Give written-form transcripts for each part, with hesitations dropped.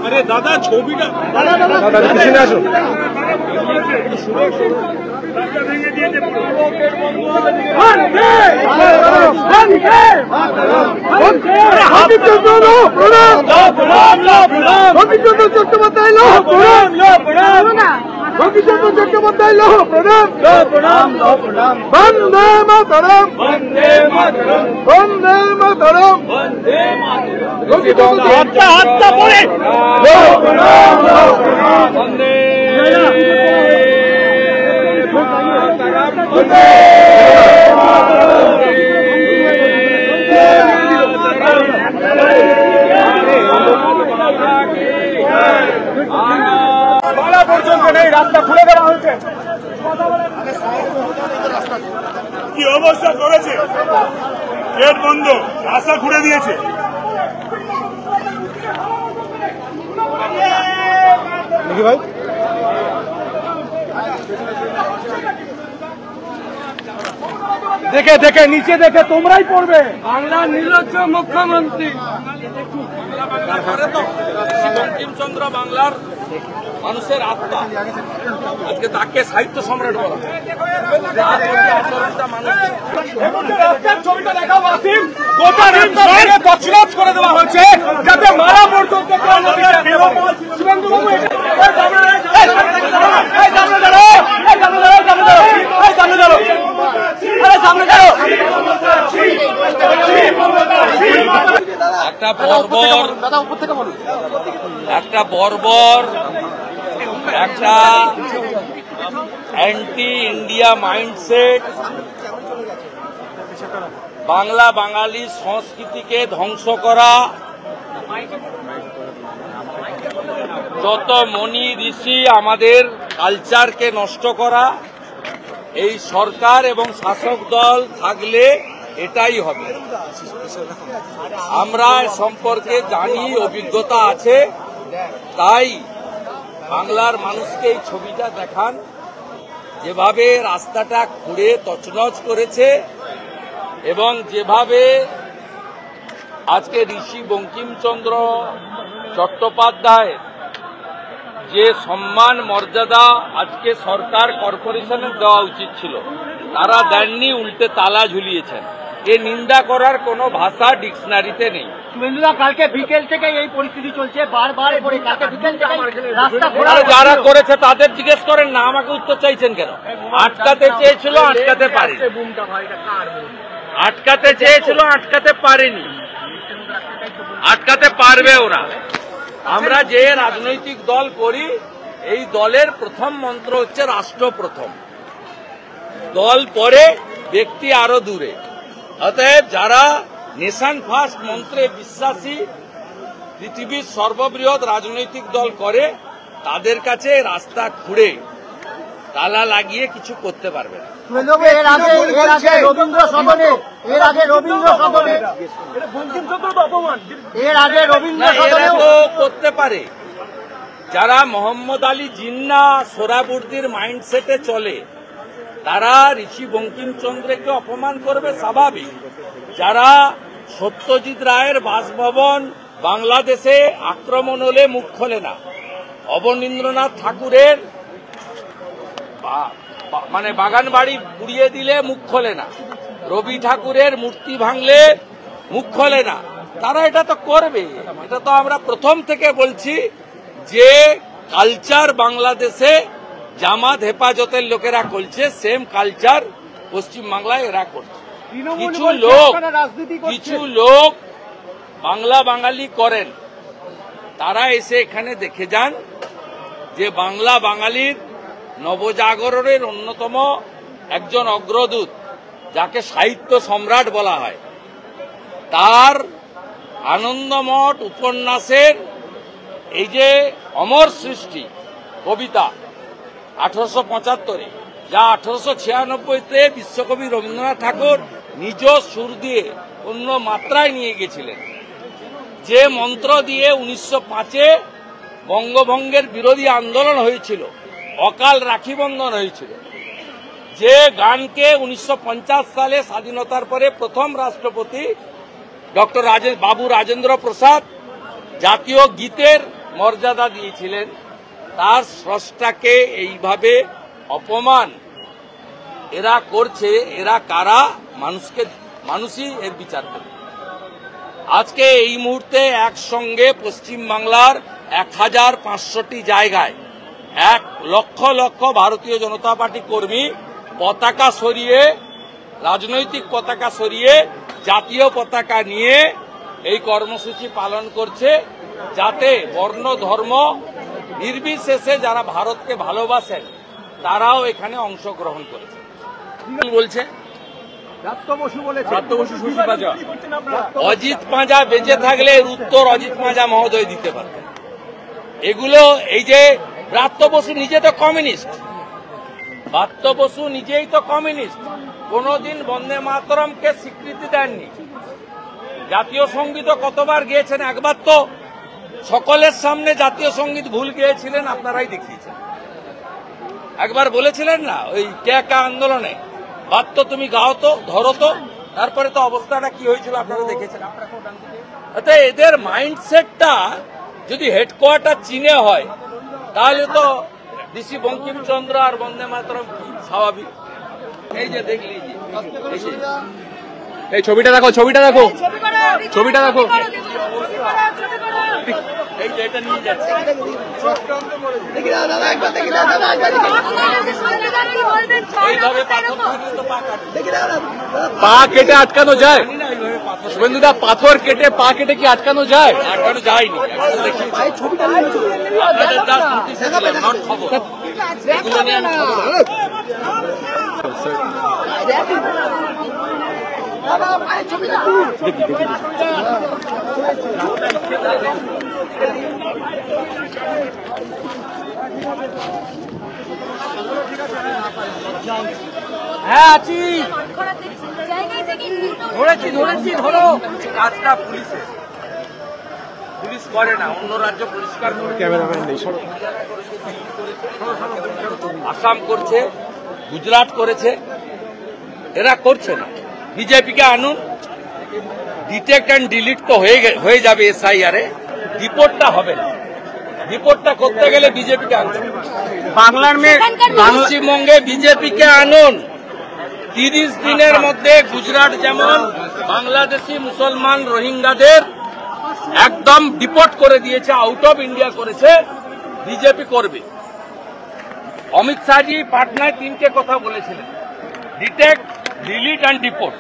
আরে দাদা ছবিটা পিছনে আসুন। রবিচন্দ্র চট্টোপাধ্যায় লোহ প্রণাম, রবিচন্দ্র চট্টোপাধ্যায় লোহ প্রণাম, বন্দে মাতরম, বন্দে মাতরম, হাতটা পড়ে লোহ প্রণাম, বন্দে পর্যন্ত নেই, রাস্তা খুলে দেওয়া হয়েছে। কি অবস্থা করেছে, গেট বন্ধ, রাস্তা খুলে দিয়েছে। দেখি ভাই, দেখে দেখে নিচে দেখে তোমরাই পড়বে। বাংলার নির্লজ্জ মুখ্যমন্ত্রী বঙ্কিমচন্দ্র বাংলার মানুষের আত্মা, আজকে তাকে সাহিত্য সম্রাট বলা। ছবিটা দেখাও আসিম, গোটা রাস্তা তছনছ করে দেওয়া হয়েছে যাতে মারা পর্যন্ত একটা বর্বর একটা অ্যান্টি ইন্ডিয়া মাইন্ডসেট, বাংলা বাঙালি সংস্কৃতিকে ধ্বংস করা, যত মনি ঋষি আমাদের কালচারকে নষ্ট করা, এই সরকার এবং শাসক দল থাকলে এটাই হবে। আমরা সম্পর্কে জানি, অভিজ্ঞতা আছে, তাই বাংলার মানুষকে এই ছবিটা দেখান, যেভাবে রাস্তাটা খুঁড়ে তছনছ করেছে এবং যেভাবে আজকে ঋষি বঙ্কিমচন্দ্র চট্টোপাধ্যায় যে সম্মান মর্যাদা আজকে সরকার কর্পোরেশনের দেওয়া উচিত ছিল তারা দেননি, উল্টে তালা ঝুলিয়েছেন। এ নিন্দা করার কোনো ভাষা ডিকশনারিতে নেই। শুভেন্দুদা, কালকে বিকেল থেকে এই পরিস্থিতি চলছে, বারবার কালকে বিকেল থেকে রাস্তা খোলা। যারা করেছে তাদের জিজ্ঞেস করেন না, আমাকে উত্তর চাইছেন কেন? আটকাতে চেয়েছিল, আটকাতে পারেনি, আটকাতে চেয়েছিল, আটকাতে পারেনি, আটকাতে পারবে ওরা। আমরা যে রাজনৈতিক দল করি, এই দলের প্রথম মন্ত্র হচ্ছে রাষ্ট্র প্রথম, দল পরে, ব্যক্তি আরো দূরে। অতএব যারা নেশন ফার্স্ট মন্ত্রে বিশ্বাসী পৃথিবীর সর্ববৃহৎ রাজনৈতিক দল করে, তাদের কাছে রাস্তা খুঁড়ে তালা লাগিয়ে কিছু করতে পারবে না। রবীন্দ্র করতে পারে যারা মোহাম্মদ আলী জিন্না সোহরাবুর্দির মাইন্ডসেটে চলে, তারা ঋষি বঙ্কিমচন্দ্রকে অপমান করবে, স্বাভাবিক। যারা সত্যজিৎ রায়ের বাসভবন বাংলাদেশে আক্রমণ হলে মুখ খোলে না, অবনীন্দ্রনাথ ঠাকুরের মানে বাগান বাড়ি পুড়িয়ে দিলে মুখ খোলে না, রবি ঠাকুরের মূর্তি ভাঙলে মুখ খোলে না, তারা এটা তো করবে। এটা তো আমরা প্রথম থেকে বলছি যে কালচার বাংলাদেশে জামাত হেফাজতের লোকেরা করছে, সেম কালচার পশ্চিমবাংলায় এরা করছে। কিছু লোক বাংলা বাঙালি করেন, তারা এসে এখানে দেখে যান যে বাংলা বাঙালির নবজাগরণের অন্যতম একজন অগ্রদূত, যাকে সাহিত্য সম্রাট বলা হয়, তার আনন্দমঠ উপন্যাসের এই যে অমর সৃষ্টি কবিতা 1875-এ, যা 1896-তে বিশ্বকবি রবীন্দ্রনাথ ঠাকুর নিজ সুর দিয়ে অন্য মাত্রায় নিয়ে গেছিলেন, যে মন্ত্র দিয়ে 1905-এ বঙ্গভঙ্গের বিরোধী আন্দোলন হয়েছিল, অকাল রাখি বন্ধন হয়েছিল, যে গানকে 1950 সালে স্বাধীনতার পরে প্রথম রাষ্ট্রপতি ডক্টর বাবু রাজেন্দ্র প্রসাদ জাতীয় গীতের মর্যাদা দিয়েছিলেন, তার স্রষ্টাকে এইভাবে অপমান এরা করছে। এরা কারা? মানুষই এর বিচার করবে। আজকে এই মুহূর্তে একসঙ্গে পশ্চিমবাংলার 1500টি জায়গায় 1 লক্ষ লক্ষ ভারতীয় জনতা পার্টি কর্মী পতাকা সরিয়ে, রাজনৈতিক পতাকা সরিয়ে জাতীয় পতাকা নিয়ে এই কর্মসূচি পালন করছে, যাতে বর্ণ ধর্ম নির্বিশেষে যারা ভারতকে ভালোবাসেন তারাও এখানে অংশগ্রহণ করেছে। বলছে অজিত পাঁজা বেঁচে থাকলে এর উত্তর অজিত পাঁজা মহোদয় দিতে পারতেন। এগুলো এই যে ব্রাত্য বসু নিজে তো কমিউনিস্ট, ব্রাত্য বসু নিজেই তো কমিউনিস্ট, কোনদিন বন্দে মাতরমকে স্বীকৃতি দেননি। জাতীয় সঙ্গীত কতবার গেয়েছেন, একবার তো সকলের সামনে জাতীয় সঙ্গীত ভুল গেয়েছিলেন, আপনারাই দেখিয়েছেন। একবার বলেছিলেন না ওই কে আন্দোলনে, বাদ তো তুমি গাও তো, ধরো তো, তারপরে তো অবস্থাটা কি হয়েছিল আপনারা দেখেছেন। এদের মাইন্ডসেটটা যদি হেডকোয়ার্টার চীনে হয় তাহলে তো ঋষি বঙ্কিমচন্দ্র আর বন্দে মাতরম কি স্বাভাবিক। এই যে দেখলি, এই ছবিটা দেখো, ছবিটা দেখো, ছবিটা দেখো। এই যে এটা নিয়ে যাচ্ছে, এইভাবে পাথর থাকলে তো পা কাটবে। পা কেটে আটকানো যায়? শুভেন্দুদা, পাথর কেটে পা কেটে কি আটকানো যায়? আটকানো যায়নি। আপনাদের দাস নোটিশ দিলাম, নট খবর। এগুলো নিয়ে আমি খবর হ্যাঁ আছি, ধরেছি, ধরো। কাজটা পুলিশ করে না, অন্য রাজ্য পরিষ্কার করে। ক্যামেরাম্যান নেই। আসাম করছে, গুজরাট করেছে, এরা করছে না। বিজেপিকে আনুন, ডিটেক্ট অ্যান্ড ডিলিট তো হয়ে যাবে এসআইআর এ, রিপোর্টটা হবে না। রিপোর্টটা করতে গেলে বিজেপিকে আনতে হবে। বাংলার মেয়ে পশ্চিমবঙ্গে বিজেপিকে আনুন। 30 দিনের মধ্যে গুজরাট যেমন বাংলাদেশি মুসলমান রোহিঙ্গাদের একদম ডিপোর্ট করে দিয়েছে, আউট অফ ইন্ডিয়া করেছে, বিজেপি করবে। অমিত শাহজি পাটনায় 3টে কথা বলেছিলেন, ডিটেক্ট, ডিলিট অ্যান্ড ডিপোর্ট।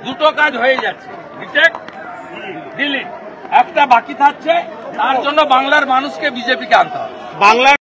দুটো কাজ হয়ে যাচ্ছে, ডিটেক্ট, ডিলিট, একটা বাকি থাকছে। তার জন্য বাংলার মানুষকে বিজেপিকে আনতে হবে। বাংলা